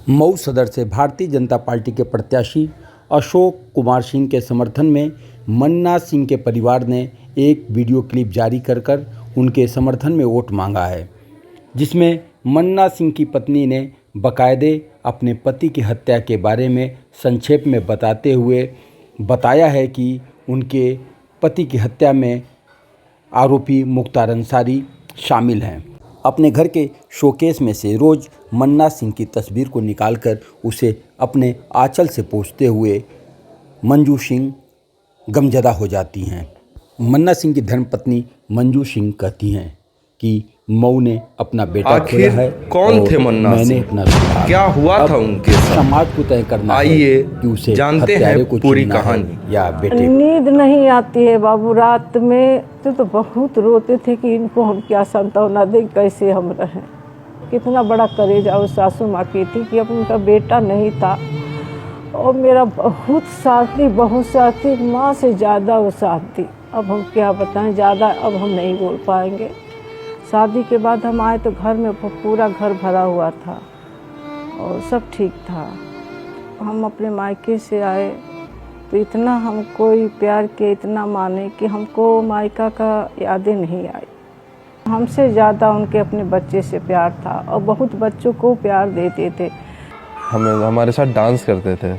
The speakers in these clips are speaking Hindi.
मऊ सदर से भारतीय जनता पार्टी के प्रत्याशी अशोक कुमार सिंह के समर्थन में मन्ना सिंह के परिवार ने एक वीडियो क्लिप जारी कर उनके समर्थन में वोट मांगा है, जिसमें मन्ना सिंह की पत्नी ने बाकायदे अपने पति की हत्या के बारे में संक्षेप में बताते हुए बताया है कि उनके पति की हत्या में आरोपी मुख्तार अंसारी शामिल हैं। अपने घर के शोकेस में से रोज़ मन्ना सिंह की तस्वीर को निकालकर उसे अपने आंचल से पोंछते हुए मंजू सिंह गमज़दा हो जाती हैं। मन्ना सिंह की धर्मपत्नी मंजू सिंह कहती हैं कि मऊ ने अपना बेटा खोया है। कौन थे मन्ना मैंने सिंह? अपना सुधार, क्या हुआ था उनके साथ? समाज को तय करना है कि उसे जानते हत्यारे हैं को पूरी चुनना है कहानी। या बेटे। नींद नहीं आती है बाबू, रात में तो बहुत रोते थे कि इनको हम क्या सांत्वना दें, कैसे हम रहें। कितना बड़ा करेज और सासू माँ की थी कि अब उनका बेटा नहीं था और मेरा बहुत साथ थी, माँ से ज़्यादा वो साथ थी। अब हम क्या बताएं, ज़्यादा अब हम नहीं बोल पाएंगे। शादी के बाद हम आए तो घर में पूरा घर भरा हुआ था और सब ठीक था। हम अपने मायके से आए तो इतना हमको प्यार किया, इतना माने कि हमको मायका का यादें नहीं आई। हमसे ज़्यादा उनके अपने बच्चे से प्यार था और बहुत बच्चों को प्यार देते थे। हमारे साथ डांस करते थे,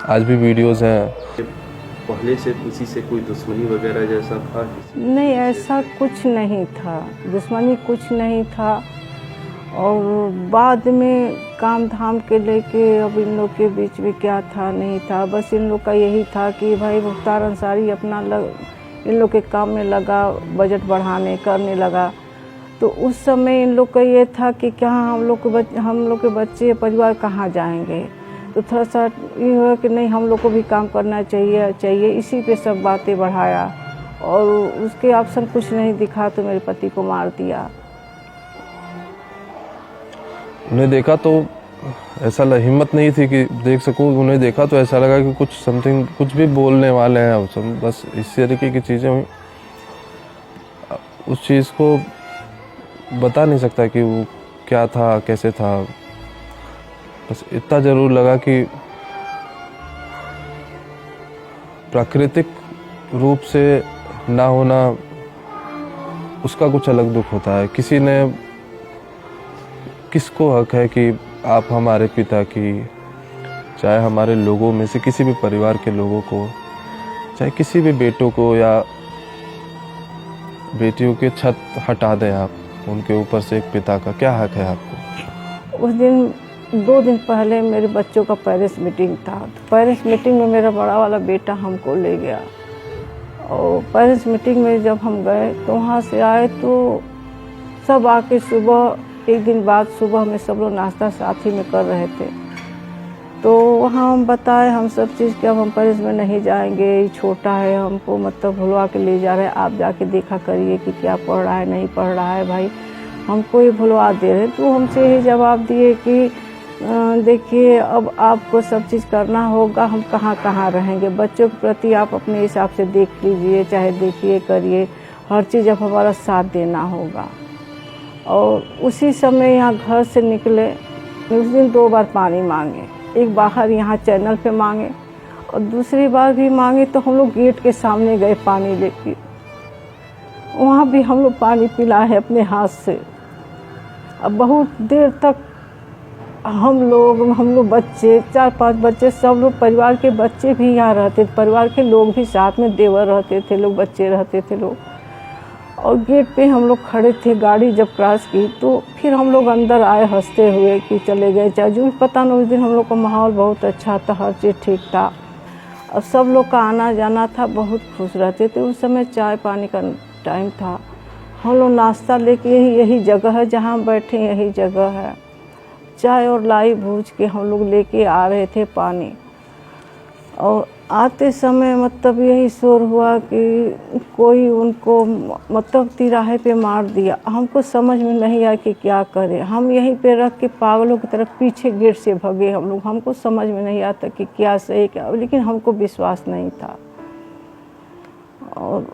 आज भी वीडियोस हैं। पहले से किसी से कोई दुश्मनी वगैरह जैसा था? नहीं, ऐसा कुछ नहीं था, दुश्मनी कुछ नहीं था। और बाद में काम धाम के लेके अब इन लोग के बीच में क्या था नहीं था, बस इन लोग का यही था कि भाई मुख्तार अंसारी अपना इन लोग के काम में लगा, बजट बढ़ाने करने लगा। तो उस समय इन लोग का ये था कि क्या हम लोग के बच्चे परिवार कहाँ जाएंगे। तो थोड़ा सा ये हुआ कि नहीं, हम लोग को भी काम करना चाहिए। इसी पे सब बातें बढ़ाया और उसके ऑप्शन कुछ नहीं दिखा तो मेरे पति को मार दिया। उन्हें देखा तो ऐसा हिम्मत नहीं थी कि देख सकूं। उन्हें देखा तो ऐसा लगा कि कुछ भी बोलने वाले हैं। बस इस तरीके की चीज़ें हुई। उस चीज़ को बता नहीं सकता कि वो क्या था, कैसे था। बस इतना ज़रूर लगा कि प्राकृतिक रूप से ना होना, उसका कुछ अलग दुख होता है। किसको हक है कि आप हमारे पिता की, चाहे हमारे लोगों में से किसी भी परिवार के लोगों को, चाहे किसी भी बेटों को या बेटियों के छत हटा दें आप उनके ऊपर से। एक पिता का क्या हक है आपको? उस दिन 2 दिन पहले मेरे बच्चों का पेरेंट्स मीटिंग था। तो पेरेंट्स मीटिंग में मेरा बड़ा वाला बेटा हमको ले गया और पेरेंट्स मीटिंग में जब हम गए तो वहाँ से आए तो सब आके सुबह, एक दिन बाद सुबह में सब लोग नाश्ता साथ ही में कर रहे थे। तो वहाँ हम बताए हम सब चीज़ कि अब हम पेरेंट्स में नहीं जाएंगे, ये छोटा है, हमको मतलब भुलवा के ले जा रहे हैं, आप जाके देखा करिए कि क्या पढ़ रहा है नहीं पढ़ रहा है। भाई हमको ये भुलवा दे रहे। तो हमसे यही जवाब दिए कि देखिए अब आपको सब चीज़ करना होगा, हम कहाँ रहेंगे। बच्चों के प्रति आप अपने हिसाब से देख लीजिए, चाहे देखिए करिए, हर चीज़ अब हमारा साथ देना होगा। और उसी समय यहाँ घर से निकले, उस दिन 2 बार पानी मांगे। एक बाहर यहाँ चैनल पे मांगे और दूसरी बार भी मांगे तो हम लोग गेट के सामने गए पानी लेके। वहाँ भी हम लोग पानी पिला है अपने हाथ से। अब बहुत देर तक हम लोग बच्चे, 4-5 बच्चे, सब लोग परिवार के बच्चे भी यहाँ रहते थे, परिवार के लोग भी साथ में, देवर रहते थे लोग, बच्चे रहते थे लोग। और गेट पे हम लोग खड़े थे। गाड़ी जब क्रॉस की तो फिर हम लोग अंदर आए हंसते हुए कि चले गए। चाहे जो पता नहीं, उस दिन हम लोग का माहौल बहुत अच्छा था, हर चीज़ ठीक था और सब लोग का आना जाना था, बहुत खुश रहते थे। उस समय चाय पानी का टाइम था। हम लोग नाश्ता लेके यही जगह है जहाँ बैठे, यही जगह है। चाय और लाई भूज के हम लोग लेके आ रहे थे पानी। और आते समय मतलब यही शोर हुआ कि कोई उनको मतलब तिराहे पे मार दिया। हमको समझ में नहीं आया कि क्या करें। हम यहीं पे रख के पागलों की तरफ पीछे गेट से भगे हम लोग। हमको समझ में नहीं आता कि क्या सही क्या, लेकिन हमको विश्वास नहीं था। और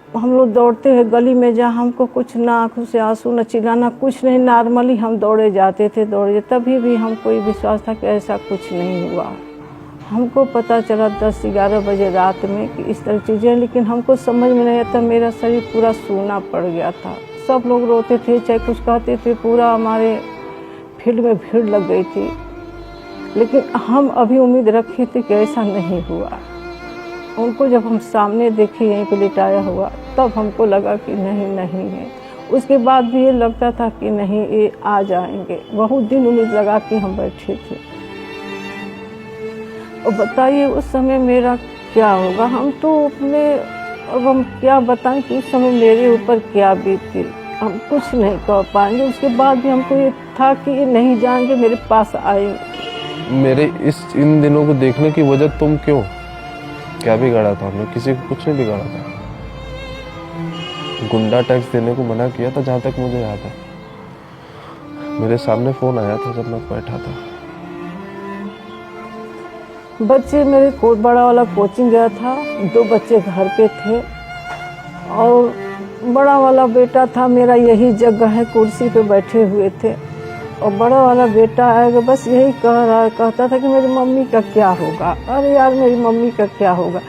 हम लोग दौड़ते हैं गली में, जहाँ हमको कुछ ना आँखों से आंसू न चिल्लाना कुछ नहीं, नॉर्मली हम दौड़े जाते थे तभी भी हमको ये विश्वास था कि ऐसा कुछ नहीं हुआ। हमको पता चला 10-11 बजे रात में कि इस तरह चीज़ें, लेकिन हमको समझ में नहीं आता, मेरा शरीर पूरा सूना पड़ गया था। सब लोग रोते थे, चाहे कुछ कहते थे, पूरा हमारे फील्ड में भीड़ लग गई थी। लेकिन हम अभी उम्मीद रखे थे कि ऐसा नहीं हुआ। उनको जब हम सामने देखे यहीं पे लिटाया हुआ, तब हमको लगा कि नहीं है। उसके बाद भी ये लगता था कि नहीं, ये आ जाएंगे। बहुत दिन उम्मीद लगा के हम बैठे थे। और बताइए उस समय मेरा क्या होगा। हम तो अपने, अब हम क्या बताएं कि उस समय मेरे ऊपर क्या बीती, हम कुछ नहीं कह पाएंगे। उसके बाद भी हमको ये था कि ये नहीं जाएंगे, मेरे पास आएंगे। मेरे इन दिनों को देखने की वजह तुम क्यों? क्या बिगाड़ा था हमने? किसी को कुछ नहीं बिगाड़ा था। गुंडा टैक्स देने को मना किया था, जहाँ तक मुझे याद है। मेरे सामने फोन आया था जब मैं बैठा था। बच्चे मेरे को बड़ा वाला कोचिंग गया था, 2 बच्चे घर पे थे और बड़ा वाला बेटा था मेरा, यही जगह है, कुर्सी पे बैठे हुए थे। और बड़ा वाला बेटा आएगा बस यही कहता था कि मेरी मम्मी का क्या होगा, अरे यार मेरी मम्मी का क्या होगा।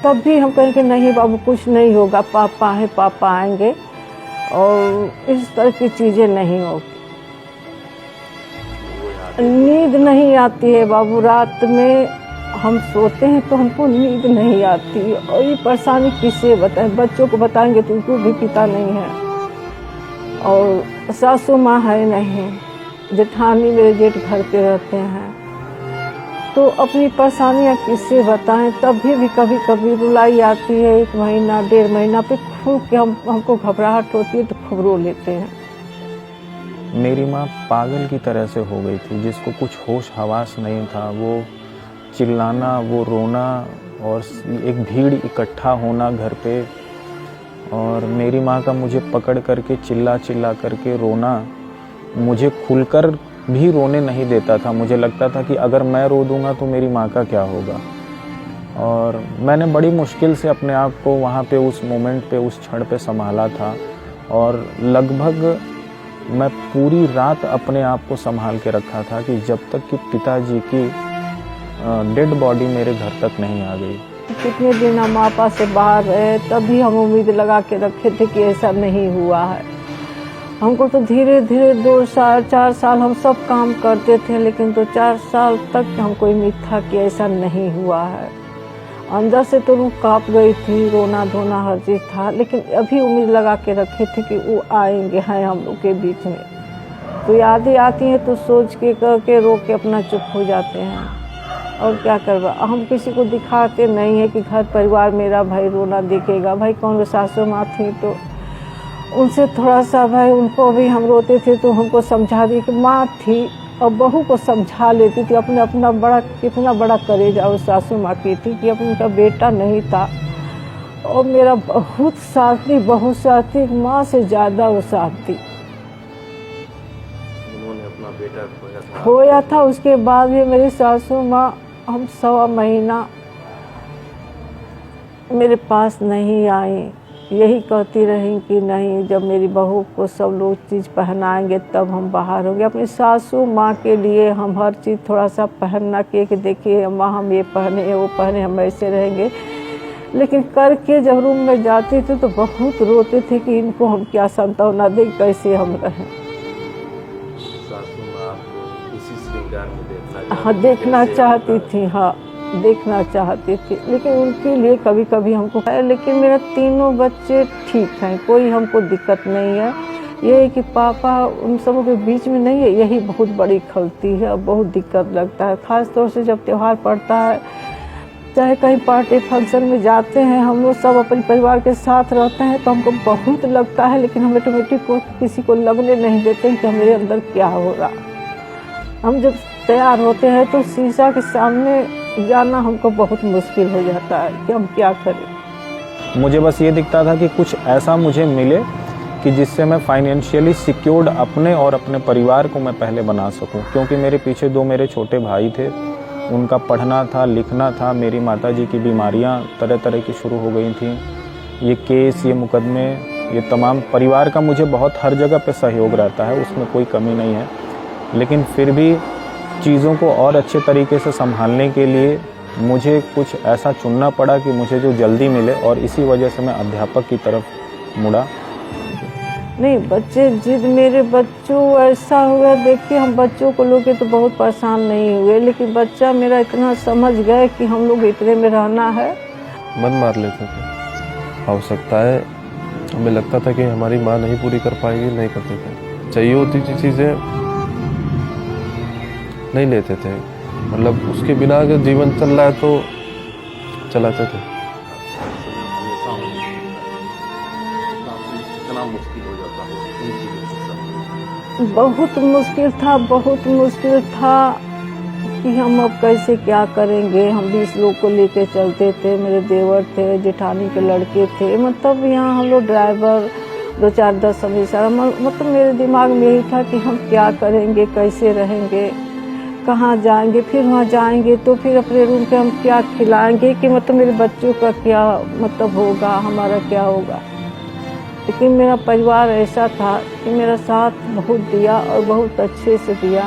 तब भी हम कहें कि नहीं बाबू कुछ नहीं होगा, पापा है, पापा आएंगे और इस तरह की चीज़ें नहीं होगी। नींद नहीं आती है बाबू, रात में हम सोते हैं तो हमको नींद नहीं आती। और ये परेशानी किससे बताएं, बच्चों को बताएंगे तो उनको भी पिता नहीं है और सासू माँ है नहीं, जेठानी मेरे जेठ घर पे रहते हैं, तो अपनी परेशानियाँ किससे बताएं। तभी भी कभी कभी रुलाई आती है, 1 महीना 1.5 महीना पे खूब के हमको घबराहट होती है तो खूब रो लेते हैं। मेरी माँ पागल की तरह से हो गई थी, जिसको कुछ होश हवास नहीं था। वो चिल्लाना, वो रोना और एक भीड़ इकट्ठा होना घर पे, और मेरी माँ का मुझे पकड़ करके चिल्ला करके रोना, मुझे खुलकर भी रोने नहीं देता था। मुझे लगता था कि अगर मैं रो दूंगा तो मेरी माँ का क्या होगा। और मैंने बड़ी मुश्किल से अपने आप को वहाँ पे उस मोमेंट पे, उस क्षण पे संभाला था। और लगभग मैं पूरी रात अपने आप को संभाल के रखा था कि जब तक कि पिताजी की डेड बॉडी मेरे घर तक नहीं आ गई। कितने दिन हम आपा से बाहर रहे, तभी हम उम्मीद लगा के रखे थे कि ऐसा नहीं हुआ है। हमको तो धीरे धीरे 2 साल 4 साल हम सब काम करते थे, लेकिन 2-4 साल तक हमको उम्मीद था कि ऐसा नहीं हुआ है। अंदर से तो रूह कांप गई थी, रोना धोना हर चीज़ था, लेकिन अभी उम्मीद लगा के रखे थे कि वो आएंगे, हैं हम लोग के बीच में। तो यादें आती हैं तो सोच के करके रो के अपना चुप हो जाते हैं। और क्या करवा, हम किसी को दिखाते नहीं है कि घर परिवार मेरा भाई रोना दिखेगा। भाई कौन सासू माँ थी तो उनसे थोड़ा सा भाई उनको भी हम रोते थे तो हमको समझा दी कि माँ थी और बहू को समझा लेती थी। अपना बड़ा कितना बड़ा करेजा उस सासू माँ की थी कि उनका बेटा नहीं था। और मेरा बहुत साथ दी, बहुत साथ दी, माँ से ज़्यादा वो साथ दी। उन्होंने अपना बेटा खोया था। उसके बाद भी मेरी सासू माँ हम 1.25 महीना मेरे पास नहीं आई, यही कहती रही कि नहीं, जब मेरी बहू को सब लोग चीज़ पहनाएंगे तब हम बाहर होंगे। अपनी सासू माँ के लिए हम हर चीज़ थोड़ा सा पहनना कि देखिए माँ हम ये पहने वो पहने, हम ऐसे रहेंगे। लेकिन करके जब रूम में जाते थे तो बहुत रोते थे कि इनको हम क्या सांत्वना दें, कैसे हम रहें। सासू माँ आपको इसी श्रृंगार में देखना हाँ देखना चाहती थी, हाँ देखना चाहती थी, लेकिन उनके लिए कभी कभी हमको है। लेकिन मेरे 3 बच्चे ठीक हैं, कोई हमको दिक्कत नहीं है। ये है कि पापा उन सबों के बीच में नहीं है, यही बहुत बड़ी खलती है और बहुत दिक्कत लगता है। ख़ास तौर से जब त्यौहार पड़ता है, चाहे कहीं पार्टी फंक्शन में जाते हैं, हम लोग सब अपने परिवार के साथ रहते हैं तो हमको बहुत लगता है, लेकिन हम ऑटोमेटिक को किसी को लगने नहीं देते कि मेरे अंदर क्या हो रहा। हम जब तैयार होते हैं तो शीशा के सामने जाना हमको बहुत मुश्किल हो जाता है कि हम क्या करें। मुझे बस ये दिखता था कि कुछ ऐसा मुझे मिले कि जिससे मैं फाइनेंशियली सिक्योर्ड अपने और अपने परिवार को मैं पहले बना सकूं, क्योंकि मेरे पीछे 2 मेरे छोटे भाई थे, उनका पढ़ना था, लिखना था। मेरी माताजी की बीमारियां तरह तरह की शुरू हो गई थी, ये केस, ये मुकदमे, ये तमाम परिवार का मुझे बहुत हर जगह पे सहयोग रहता है, उसमें कोई कमी नहीं है। लेकिन फिर भी चीज़ों को और अच्छे तरीके से संभालने के लिए मुझे कुछ ऐसा चुनना पड़ा कि मुझे जो जल्दी मिले, और इसी वजह से मैं अध्यापक की तरफ मुड़ा। नहीं, बच्चे जिद, मेरे बच्चों ऐसा हुआ, देखिए हम बच्चों को लोग तो बहुत परेशान नहीं हुए, लेकिन बच्चा मेरा इतना समझ गए कि हम लोग इतने में रहना है। मन मार लेते थे। आवश्यकता है, हमें लगता था कि हमारी माँ नहीं पूरी कर पाएगी, नहीं करते थे। चाहिए होती थी चीज़ें, नहीं लेते थे। मतलब उसके बिना अगर जीवन चल रहा है तो चलाते थे। कितना मुश्किल हो जाता है इन चीज़ों से सब। बहुत मुश्किल था, बहुत मुश्किल था कि हम अब कैसे क्या करेंगे। हम 20 लोग को लेके चलते थे, मेरे देवर थे, जेठानी के लड़के थे, मतलब यहाँ हम लोग ड्राइवर 2-4-10 हमेशा, मतलब मेरे दिमाग में यही था कि हम क्या करेंगे, कैसे रहेंगे, कहाँ जाएंगे, फिर वहाँ जाएंगे तो फिर अपने रूम पे हम क्या खिलाएंगे, कि मतलब मेरे बच्चों का क्या मतलब होगा, हमारा क्या होगा। लेकिन मेरा परिवार ऐसा था कि मेरा साथ बहुत दिया और बहुत अच्छे से दिया।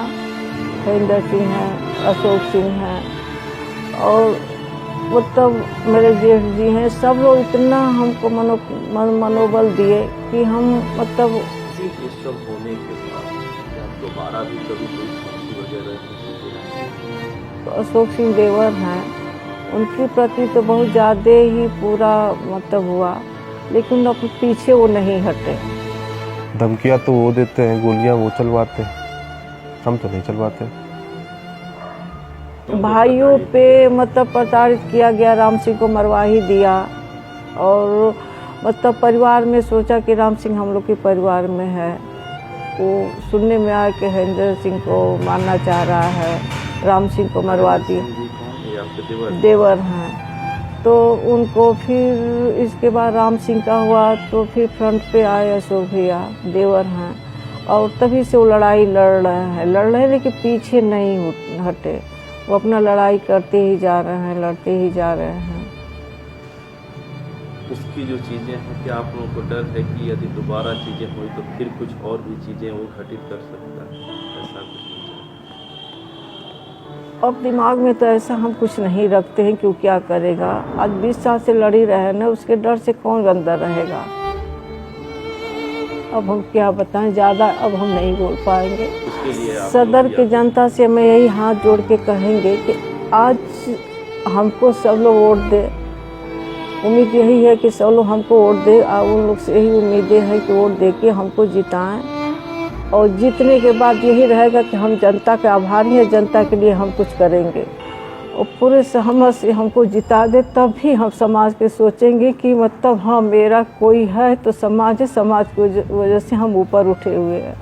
हरिंदर सिंह हैं, अशोक सिंह हैं, और मतलब मेरे जेठ जी हैं, सब लोग इतना हमको मनोबल दिए कि हम मतलब। ये सब होने के बाद दोबारा भी कभी कोई फांसी वगैरह तो अशोक सिंह देवर हैं, उनके प्रति तो बहुत ज़्यादा ही पूरा मतलब हुआ, लेकिन अब पीछे वो नहीं हटे। धमकियाँ तो वो देते हैं, गोलियाँ वो चलवाते हैं, हम तो नहीं चलवाते। भाइयों पे मतलब प्रताड़ित किया गया, राम सिंह को मरवा ही दिया। और मतलब परिवार में सोचा कि राम सिंह हम लोग के परिवार में है, वो सुनने में आया कि हरिंदर सिंह को मारना चाह रहा है, राम सिंह को मरवा दिया। देवर हैं, तो उनको फिर इसके बाद राम सिंह का हुआ तो फिर फ्रंट पे आए अशोक भैया, देवर हैं, और तभी से वो लड़ाई लड़ रहे हैं, लेकिन पीछे नहीं हटे। वो अपना लड़ाई करते ही जा रहे हैं, लड़ते ही जा रहे हैं। उसकी जो चीज़ें हैं, क्या आप लोगों को डर है कि यदि दोबारा चीज़ें हुई तो फिर कुछ और भी चीज़ें वो घटित कर सकता है, ऐसा कुछ? अब दिमाग में तो ऐसा हम कुछ नहीं रखते हैं, क्यों क्या करेगा। आज 20 साल से लड़ी रहे ना, उसके डर से कौन अंदर रहेगा। अब हम क्या बताएं, ज़्यादा अब हम नहीं बोल पाएंगे। सदर की जनता से मैं यही हाथ जोड़ के कहेंगे कि आज हमको सब लोग वोट दे। उम्मीद यही है कि सब लोग हमको वोट दे, और उन लोग से यही उम्मीदें हैं कि वोट दे के हमको जिताएं। और जीतने के बाद यही रहेगा कि हम जनता के आभारी हैं, जनता के लिए हम कुछ करेंगे। और पूरे सहमत से हमको जिता दे, तब भी हम समाज के सोचेंगे कि मतलब हाँ मेरा कोई है तो समाज है, समाज की वजह से हम ऊपर उठे हुए हैं।